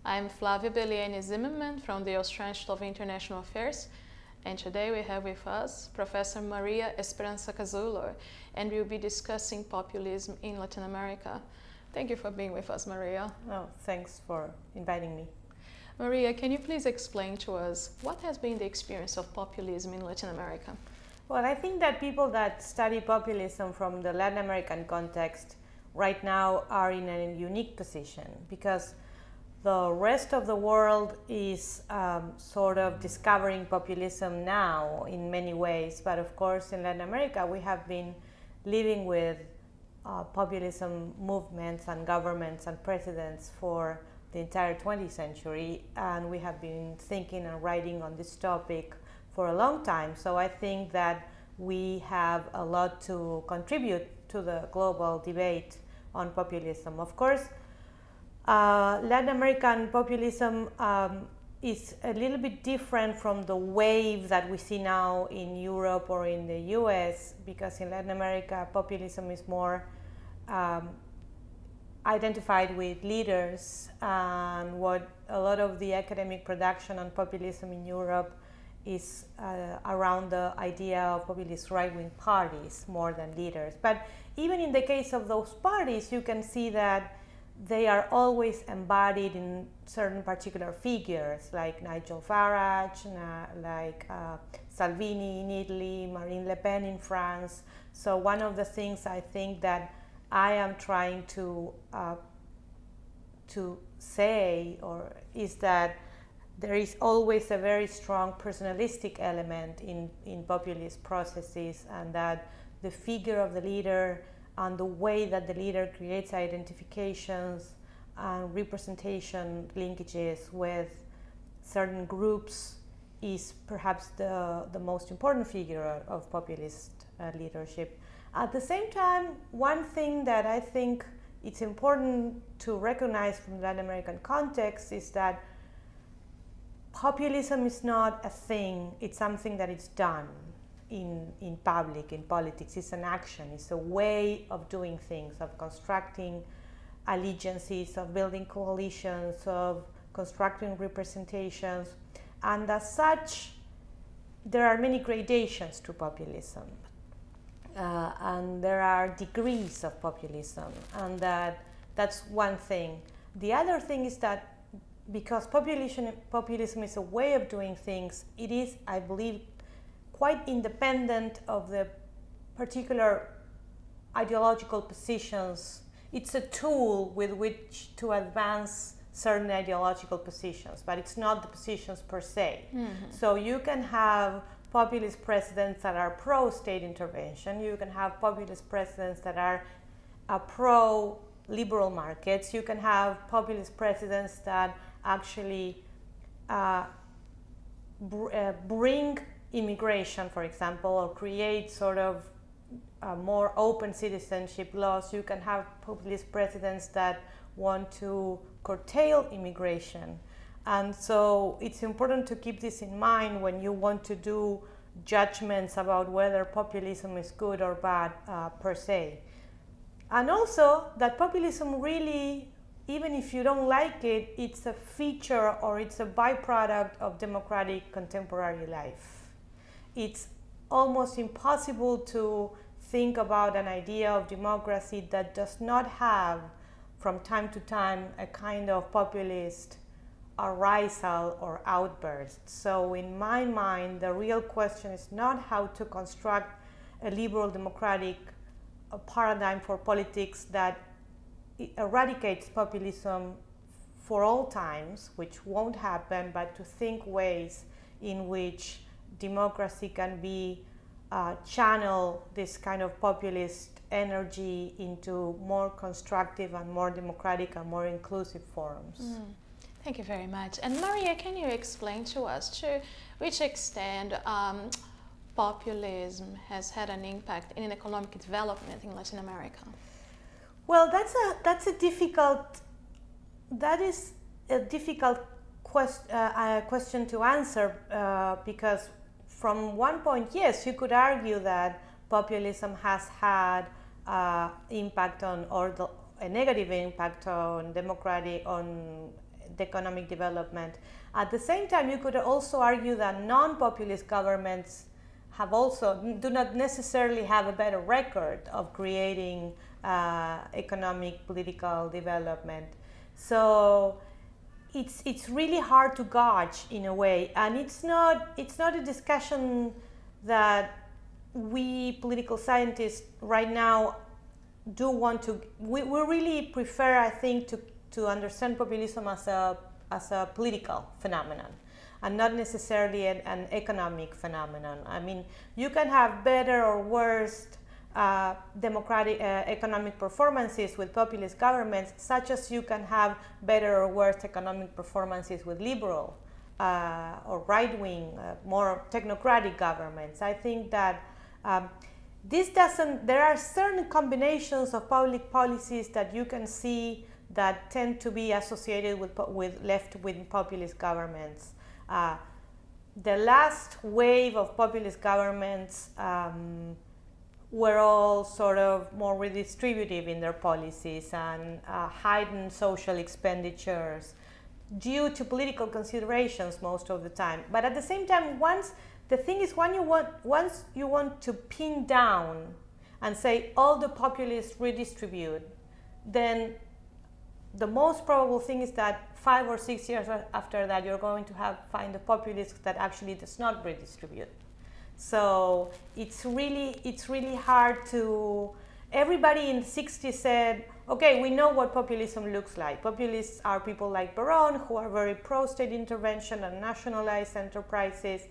I'm Flavia Bellieni Zimmerman from the Australian Institute of International Affairs, and today we have with us Professor María Esperanza Casullo, and we'll be discussing populism in Latin America. Thank you for being with us, Maria. Oh, thanks for inviting me. Maria, can you please explain to us what has been the experience of populism in Latin America? Well, I think that people that study populism from the Latin American context right now are in a unique position because the rest of the world is sort of discovering populism now in many ways. But of course, in Latin America, we have been living with populism movements and governments and presidents for the entire 20th century. And we have been thinking and writing on this topic for a long time. So I think that we have a lot to contribute to the global debate on populism. Of course, Latin American populism is a little bit different from the wave that we see now in Europe or in the US, because in Latin America, populism is more identified with leaders, and what a lot of the academic production on populism in Europe is around the idea of populist right-wing parties more than leaders. But even in the case of those parties, you can see that they are always embodied in certain particular figures, like Nigel Farage, like Salvini in Italy, Marine Le Pen in France. So one of the things I think that I am trying to say is that there is always a very strong personalistic element in populist processes, and that the figure of the leader and the way that the leader creates identifications and representation linkages with certain groups is perhaps the most important figure of populist leadership. At the same time, one thing that I think it's important to recognize from the Latin American context is that populism is not a thing, it's something that is done in public, in politics. It's an action, it's a way of doing things, of constructing allegiances, of building coalitions, of constructing representations. And as such, there are many gradations to populism. And there are degrees of populism, and that's one thing. The other thing is that because populism is a way of doing things, it is, I believe, quite independent of the particular ideological positions. It's a tool with which to advance certain ideological positions, but it's not the positions per se. Mm-hmm. So you can have populist presidents that are pro-state intervention, you can have populist presidents that are pro-liberal markets, you can have populist presidents that actually bring immigration, for example, or create sort of more open citizenship laws. You can have populist presidents that want to curtail immigration. And so it's important to keep this in mind when you want to do judgments about whether populism is good or bad per se. And also that populism really, even if you don't like it, it's a feature or it's a byproduct of democratic contemporary life. It's almost impossible to think about an idea of democracy that does not have, from time to time, a kind of populist arousal or outburst. So in my mind, the real question is not how to construct a liberal democratic paradigm for politics that eradicates populism for all times, which won't happen, but to think ways in which democracy can be channel this kind of populist energy into more constructive and more democratic and more inclusive forms. Mm. Thank you very much. And Maria, can you explain to us to which extent populism has had an impact in economic development in Latin America? Well, that is a difficult question to answer because from one point, yes, you could argue that populism has had impact on, or a negative impact on economic development. At the same time, you could also argue that non-populist governments do not necessarily have a better record of creating economic political development. So it's really hard to gauge in a way, and it's not a discussion that we political scientists right now do want to. We really prefer, I think, to understand populism as a political phenomenon, and not necessarily an economic phenomenon. I mean, you can have better or worse democratic economic performances with populist governments, such as you can have better or worse economic performances with liberal or right-wing, more technocratic governments. I think that there are certain combinations of public policies that you can see that tend to be associated with left-wing populist governments. The last wave of populist governments were all sort of more redistributive in their policies and heightened social expenditures due to political considerations most of the time. But at the same time, once you want to pin down and say all the populists redistribute, then the most probable thing is that 5 or 6 years after that, you're going to find a populist that actually does not redistribute. So it's really hard to. Everybody in the 60s said, okay, we know what populism looks like. Populists are people like Baron, who are very pro-state intervention and nationalized enterprises.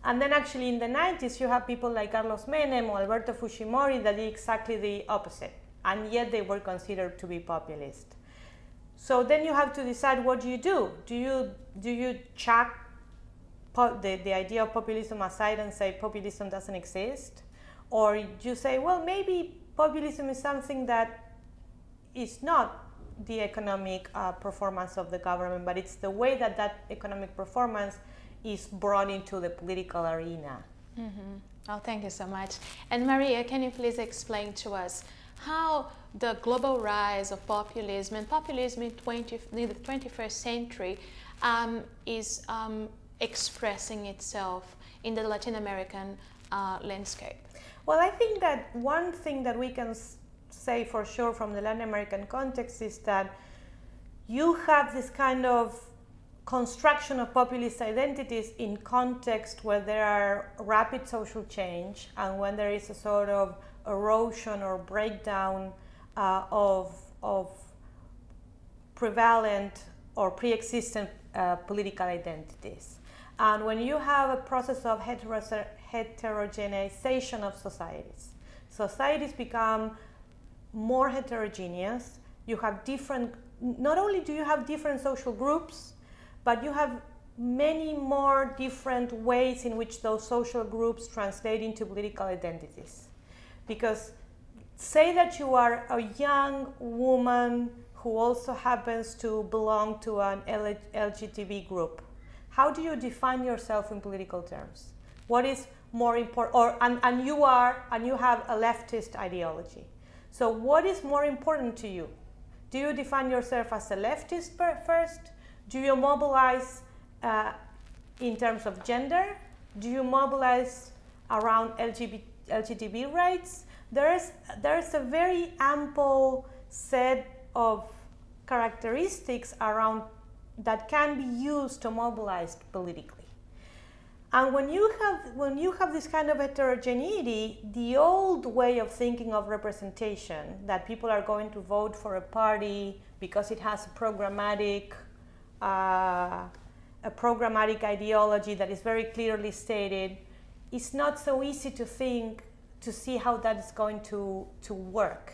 And then actually in the 90s, you have people like Carlos Menem or Alberto Fujimori that did exactly the opposite, and yet they were considered to be populist. So then you have to decide, what do you do? Do you chuck the idea of populism aside and say populism doesn't exist? Or you say, well, maybe populism is something that is not the economic performance of the government, but it's the way that economic performance is brought into the political arena. Mm-hmm. Oh, thank you so much. And Maria, can you please explain to us how the global rise of populism and populism in the 21st century is expressing itself in the Latin American landscape? Well, I think that one thing that we can say for sure from the Latin American context is that you have this kind of construction of populist identities in context where there are rapid social change and when there is a sort of erosion or breakdown of prevalent or pre-existent political identities. And when you have a process of heterogeneization of societies become more heterogeneous. You have not only do you have different social groups, but you have many more different ways in which those social groups translate into political identities. Because say that you are a young woman who also happens to belong to an LGTB group. How do you define yourself in political terms? What is more important? And you have a leftist ideology. So what is more important to you? Do you define yourself as a leftist first? Do you mobilize in terms of gender? Do you mobilize around LGTB rights? There's a very ample set of characteristics around that can be used to mobilize politically. And when you have this kind of heterogeneity, the old way of thinking of representation, that people are going to vote for a party because it has a programmatic ideology that is very clearly stated, it's not so easy to see how that is going to work.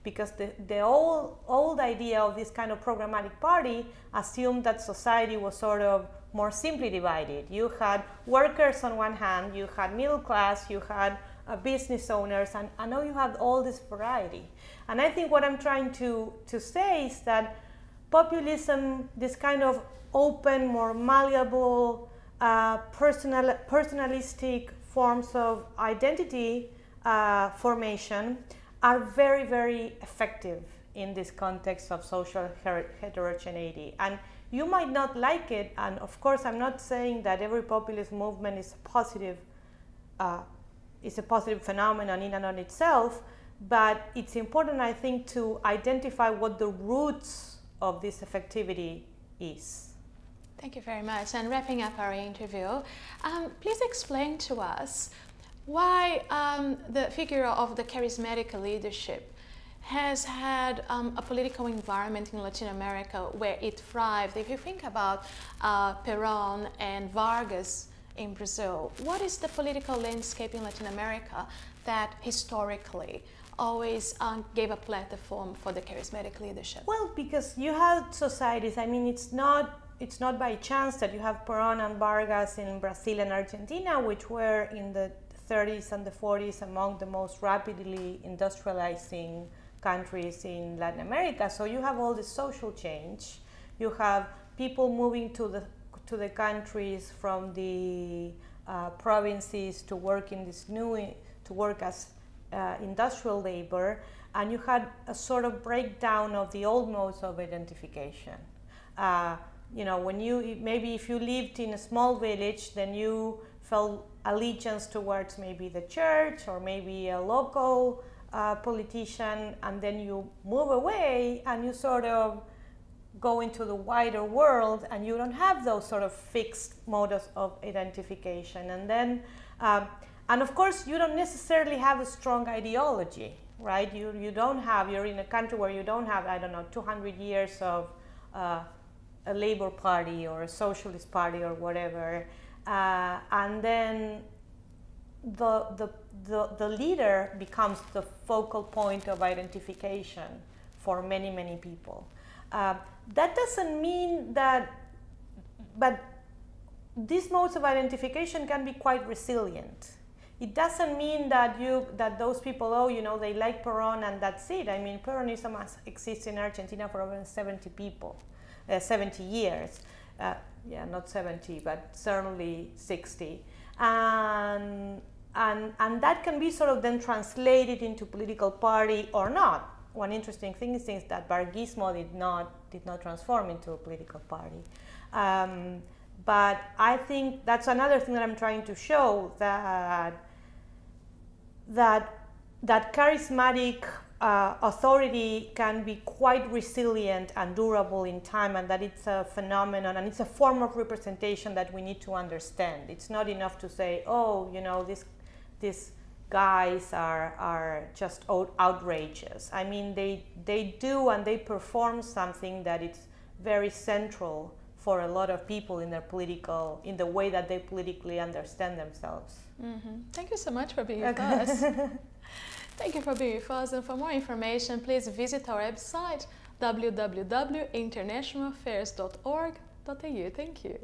Because the old idea of this kind of programmatic party assumed that society was sort of more simply divided. You had workers on one hand, you had middle class, you had business owners, and now you have all this variety. And I think what I'm trying to say is that populism, this kind of open, more malleable, personalistic forms of identity formation are very, very effective in this context of social heterogeneity. And You might not like it, and of course I'm not saying that every populist movement is a positive phenomenon in and on itself, but it's important, I think, to identify what the roots of this effectivity is. Thank you very much. And wrapping up our interview, please explain to us why the figure of the charismatic leadership has had a political environment in Latin America where it thrived. If you think about Perón and Vargas in Brazil, what is the political landscape in Latin America that historically always gave a platform for the charismatic leadership? Well, because you have societies, I mean, it's not by chance that you have Perón and Vargas in Brazil and Argentina, which were in the 30s and the 40s among the most rapidly industrializing countries in Latin America. So you have all this social change. You have people moving to the countries from the provinces to work in this to work as industrial labor, and you had a sort of breakdown of the old modes of identification. You know, when maybe if you lived in a small village, then you felt allegiance towards maybe the church or maybe a local politician, and then you move away and you sort of go into the wider world, and you don't have those sort of fixed modes of identification. And then and of course, you don't necessarily have a strong ideology, right? You're in a country where you don't have, I don't know, 200 years of a Labour Party or a Socialist Party or whatever. And then the leader becomes the focal point of identification for many, many people. That doesn't mean that, but these modes of identification can be quite resilient. It doesn't mean that those people, oh, you know, they like Perón and that's it. I mean, Peronism has existed in Argentina for over 70 years. Yeah, not 70, but certainly 60. And that can be sort of then translated into political party or not. One interesting thing is that Vargismo did not transform into a political party. But I think that's another thing that I'm trying to show, that charismatic authority can be quite resilient and durable in time, and that it's a phenomenon and it's a form of representation that we need to understand. It's not enough to say, oh, you know, these guys are just outrageous. I mean, they do and they perform something that is very central for a lot of people in the way that they politically understand themselves. Mm-hmm. Thank you so much for being with us. Thank you for being with us, and for more information, please visit our website www.internationalaffairs.org.au. Thank you.